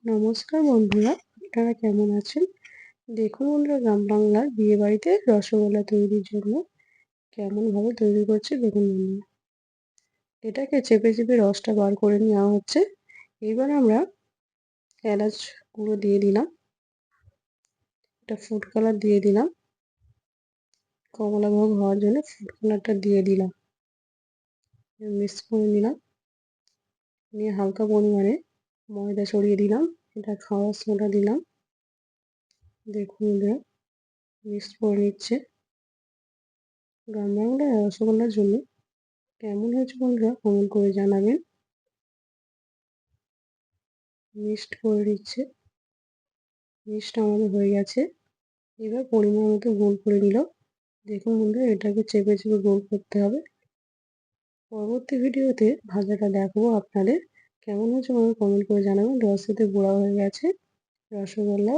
নমস্কার বন্ধুরা, আপনারা কেমন আছেন? দেখুন বন্ধুরা, গ্রাম বাংলার বিয়ে বাড়িতে রসগোল্লা তৈরির জন্য কেমনভাবে তৈরি করছে দেখুন বন্ধুরা। এটাকে চেপে চেপে রসটা বার করে নেওয়া হচ্ছে। এবার আমরা এলাচ গুঁড়ো দিয়ে দিলাম, এটা ফুড কালার দিয়ে দিলাম, কমলা ভোগ হওয়ার জন্য ফুড কালারটা দিয়ে দিলাম, মিক্স করে নিলাম, নিয়ে হালকা পরিমাণে ময়দা ছড়িয়ে দিলাম, এটা খাওয়ার সোডা দিলাম। দেখুন বন্ধুরা, মিক্স করে নিচ্ছে। গ্রাম বাংলার রসগোল্লার জন্য কেমন হয়েছে বন্ধুরা কমেন্ট করে জানাবেন। মিক্সড করে নিচ্ছে, মিক্সড আমাদের হয়ে গেছে। এবার পরিমাণ মতো গোল করে নিল। দেখুন বন্ধুরা, এটাকে চেপে চেপে গোল করতে হবে। পরবর্তী ভিডিওতে ভাজাটা দেখাবো আপনাদের। কেমন হয়েছে কমেন্ট করে জানাবেন। রসেতে গুঁড়া হয়ে গেছে রসগোল্লা।